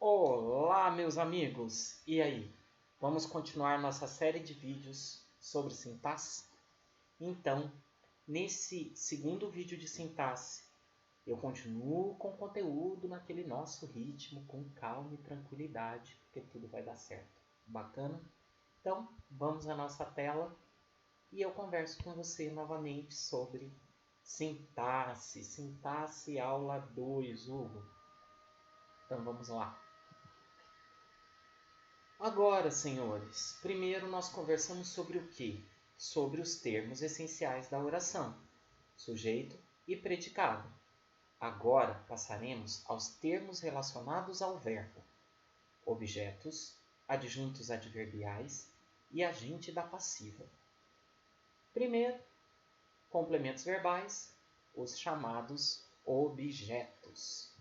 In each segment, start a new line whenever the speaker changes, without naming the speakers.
Olá, meus amigos! E aí? Vamos continuar nossa série de vídeos sobre sintaxe? Então, nesse segundo vídeo de sintaxe, eu continuo com o conteúdo naquele nosso ritmo, com calma e tranquilidade, porque tudo vai dar certo. Bacana? Então, vamos à nossa tela e eu converso com você novamente sobre sintaxe. Sintaxe aula 2, Hugo. Então, vamos lá. Agora, senhores, primeiro nós conversamos sobre o quê? Sobre os termos essenciais da oração, sujeito e predicado. Agora passaremos aos termos relacionados ao verbo, objetos, adjuntos adverbiais e agente da passiva. Primeiro, complementos verbais, os chamados objetos.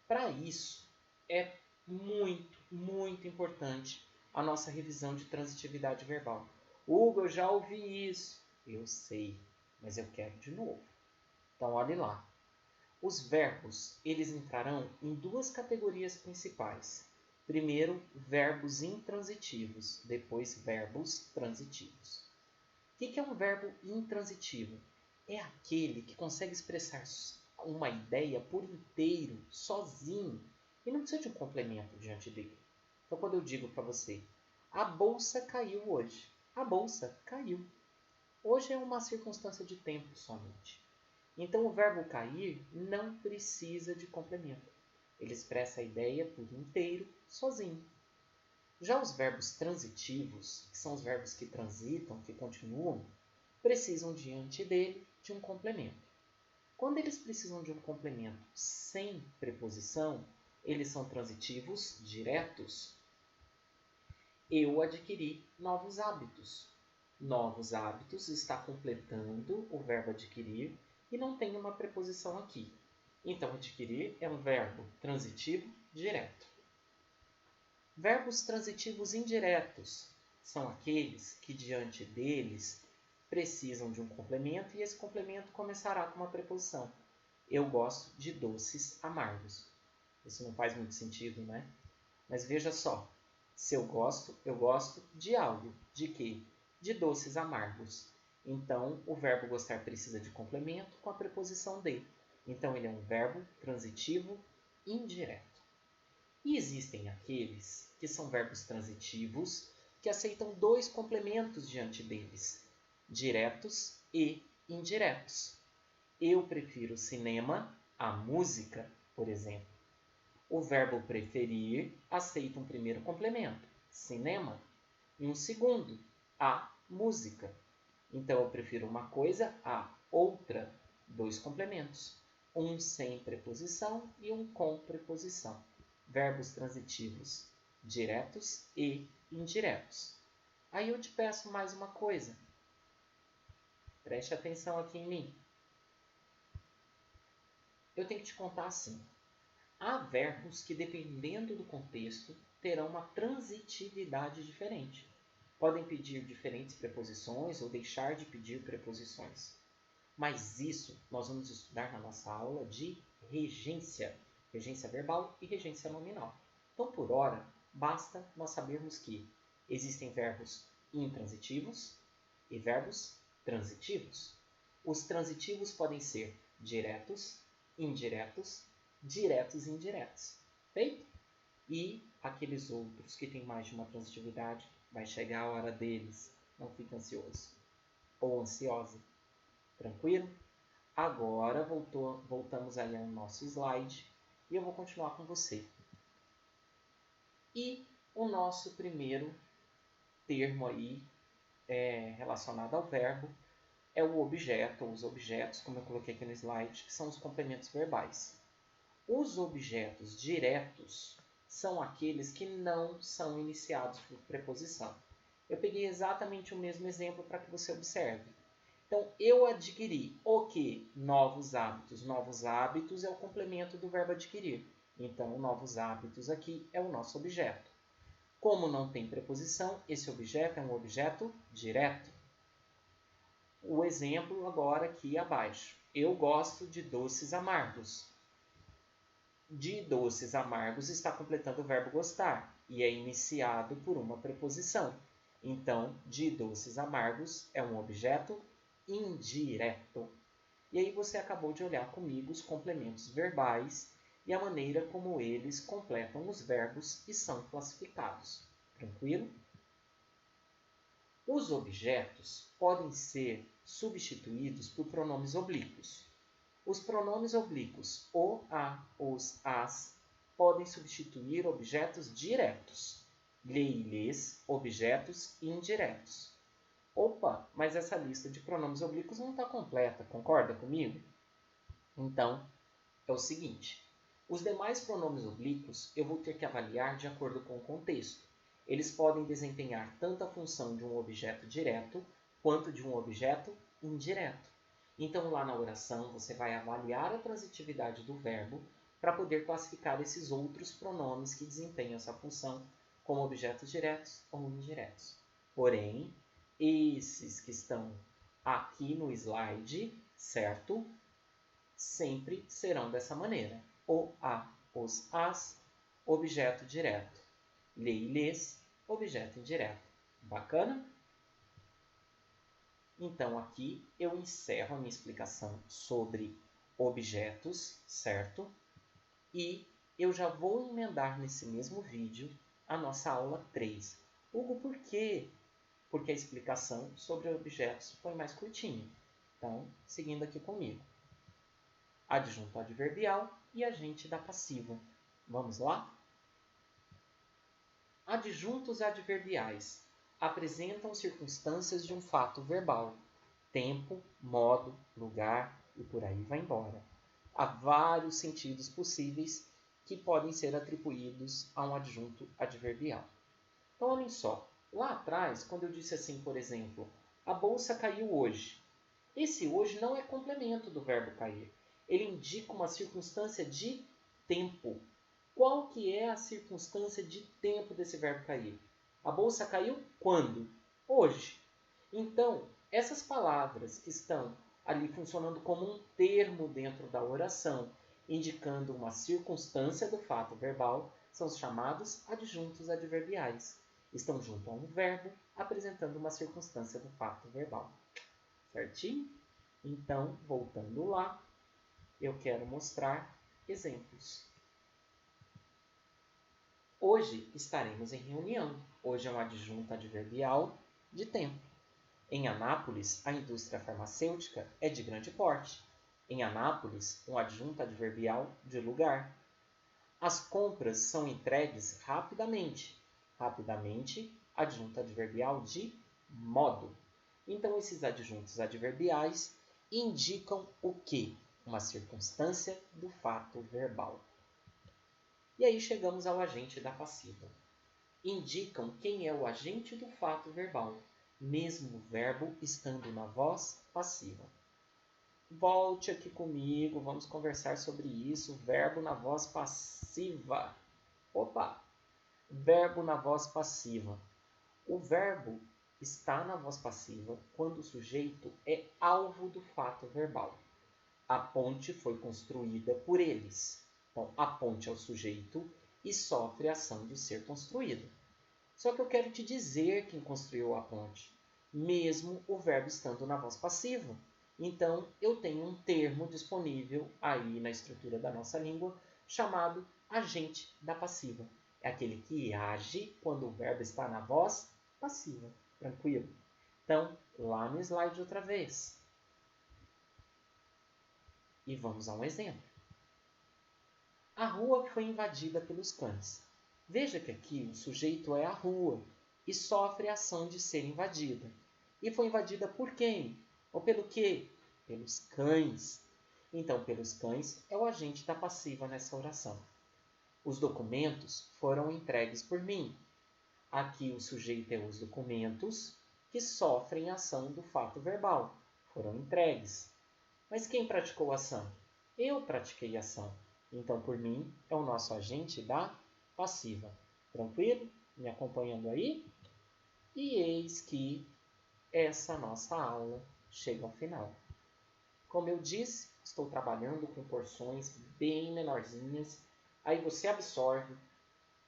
Para isso, é muito importante a nossa revisão de transitividade verbal. Hugo, eu já ouvi isso. Eu sei, mas eu quero de novo. Então, olhe lá. Os verbos, eles entrarão em duas categorias principais. Primeiro, verbos intransitivos, depois, verbos transitivos. O que é um verbo intransitivo? É aquele que consegue expressar uma ideia por inteiro, sozinho, e não precisa de um complemento diante dele. Então, quando eu digo para você, a bolsa caiu hoje. A bolsa caiu. Hoje é uma circunstância de tempo somente. Então, o verbo cair não precisa de complemento. Ele expressa a ideia por inteiro, sozinho. Já os verbos transitivos, que são os verbos que transitam, que continuam, precisam diante dele de um complemento. Quando eles precisam de um complemento sem preposição, eles são transitivos diretos. Eu adquiri novos hábitos. Novos hábitos está completando o verbo adquirir e não tem uma preposição aqui. Então, adquirir é um verbo transitivo direto. Verbos transitivos indiretos são aqueles que diante deles precisam de um complemento e esse complemento começará com uma preposição. Eu gosto de doces amargos. Isso não faz muito sentido, né? Mas veja só, se eu gosto de algo. De quê? De doces amargos. Então, o verbo gostar precisa de complemento com a preposição de. Então, ele é um verbo transitivo indireto. E existem aqueles que são verbos transitivos que aceitam dois complementos diante deles, diretos e indiretos. Eu prefiro cinema à música, por exemplo. O verbo preferir aceita um primeiro complemento, cinema, e um segundo, a música. Então, eu prefiro uma coisa à outra, dois complementos, um sem preposição e um com preposição. Verbos transitivos diretos e indiretos. Aí eu te peço mais uma coisa. Preste atenção aqui em mim. Eu tenho que te contar assim. Há verbos que, dependendo do contexto, terão uma transitividade diferente. Podem pedir diferentes preposições ou deixar de pedir preposições. Mas isso nós vamos estudar na nossa aula de regência. Regência verbal e regência nominal. Então, por hora, basta nós sabermos que existem verbos intransitivos e verbos transitivos. Os transitivos podem ser diretos, indiretos, diretos e indiretos. Feito? E aqueles outros que têm mais de uma transitividade, vai chegar a hora deles. Não fique ansioso ou ansiosa. Tranquilo? Agora voltamos aí ao nosso slide e eu vou continuar com você. E o nosso primeiro termo aí relacionado ao verbo é o objeto, ou os objetos, como eu coloquei aqui no slide, que são os complementos verbais. Os objetos diretos são aqueles que não são iniciados por preposição. Eu peguei exatamente o mesmo exemplo para que você observe. Então, eu adquiri o quê? Novos hábitos. Novos hábitos é o complemento do verbo adquirir. Então, novos hábitos aqui é o nosso objeto. Como não tem preposição, esse objeto é um objeto direto. O exemplo agora aqui abaixo. Eu gosto de doces amargos. de doces amargos está completando o verbo gostar e é iniciado por uma preposição. Então, de doces amargos é um objeto indireto. E aí você acabou de olhar comigo os complementos verbais e a maneira como eles completam os verbos e são classificados. Tranquilo? Os objetos podem ser substituídos por pronomes oblíquos. Os pronomes oblíquos o, a, os, as podem substituir objetos diretos. Lhe e lhes, objetos indiretos. Opa, mas essa lista de pronomes oblíquos não está completa, concorda comigo? Então, é o seguinte. Os demais pronomes oblíquos eu vou ter que avaliar de acordo com o contexto. Eles podem desempenhar tanto a função de um objeto direto quanto de um objeto indireto. Então, lá na oração, você vai avaliar a transitividade do verbo para poder classificar esses outros pronomes que desempenham essa função como objetos diretos ou indiretos. Porém, esses que estão aqui no slide, certo? Sempre serão dessa maneira. O, a, os, as, objeto direto. Lhe e lhes, objeto indireto. Bacana? Então, aqui eu encerro a minha explicação sobre objetos, certo? E eu já vou emendar nesse mesmo vídeo a nossa aula 3. Hugo, por quê? Porque a explicação sobre objetos foi mais curtinha. Então, seguindo aqui comigo. Adjunto adverbial e agente da passiva. Vamos lá? Adjuntos adverbiais apresentam circunstâncias de um fato verbal, tempo, modo, lugar e por aí vai embora. Há vários sentidos possíveis que podem ser atribuídos a um adjunto adverbial. Então, olhem só. Lá atrás, quando eu disse assim, por exemplo, a bolsa caiu hoje. Esse hoje não é complemento do verbo cair. Ele indica uma circunstância de tempo. Qual que é a circunstância de tempo desse verbo cair? A bolsa caiu quando? Hoje. Então, essas palavras que estão ali funcionando como um termo dentro da oração, indicando uma circunstância do fato verbal, são os chamados adjuntos adverbiais. Estão junto a um verbo, apresentando uma circunstância do fato verbal. Certinho? Então, voltando lá, eu quero mostrar exemplos. Hoje estaremos em reunião. Hoje é um adjunto adverbial de tempo. Em Anápolis, a indústria farmacêutica é de grande porte. Em Anápolis, um adjunto adverbial de lugar. As compras são entregues rapidamente. Rapidamente, adjunto adverbial de modo. Então, esses adjuntos adverbiais indicam o quê? Uma circunstância do fato verbal. E aí chegamos ao agente da passiva. Indicam quem é o agente do fato verbal, mesmo o verbo estando na voz passiva. Volte aqui comigo, vamos conversar sobre isso. Verbo na voz passiva. Opa! Verbo na voz passiva. O verbo está na voz passiva quando o sujeito é alvo do fato verbal. A ponte foi construída por eles. Então, a ponte é o sujeito e sofre a ação de ser construída. Só que eu quero te dizer quem construiu a ponte, mesmo o verbo estando na voz passiva. Então, eu tenho um termo disponível aí na estrutura da nossa língua chamado agente da passiva. É aquele que age quando o verbo está na voz passiva. Tranquilo? Então, lá no slide outra vez. E vamos a um exemplo. A rua foi invadida pelos cães. Veja que aqui o sujeito é a rua e sofre a ação de ser invadida. E foi invadida por quem? Ou pelo quê? Pelos cães. Então, pelos cães é o agente da passiva nessa oração. Os documentos foram entregues por mim. Aqui o sujeito é os documentos que sofrem a ação do fato verbal. Foram entregues. Mas quem praticou a ação? Eu pratiquei a ação. Então, por mim, é o nosso agente da passiva. Tranquilo? Me acompanhando aí? E eis que essa nossa aula chega ao final. Como eu disse, estou trabalhando com porções bem menorzinhas aí você absorve,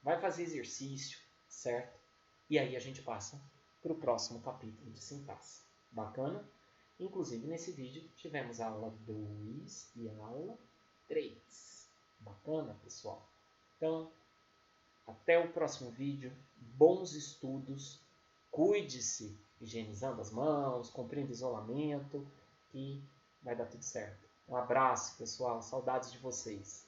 vai fazer exercício, certo? E aí a gente passa para o próximo capítulo de sintaxe. Bacana? Inclusive, nesse vídeo, tivemos a aula 2 e a aula 3. Bacana, pessoal? Então, até o próximo vídeo. Bons estudos. Cuide-se, higienizando as mãos, cumprindo isolamento, e vai dar tudo certo. Um abraço, pessoal. Saudades de vocês.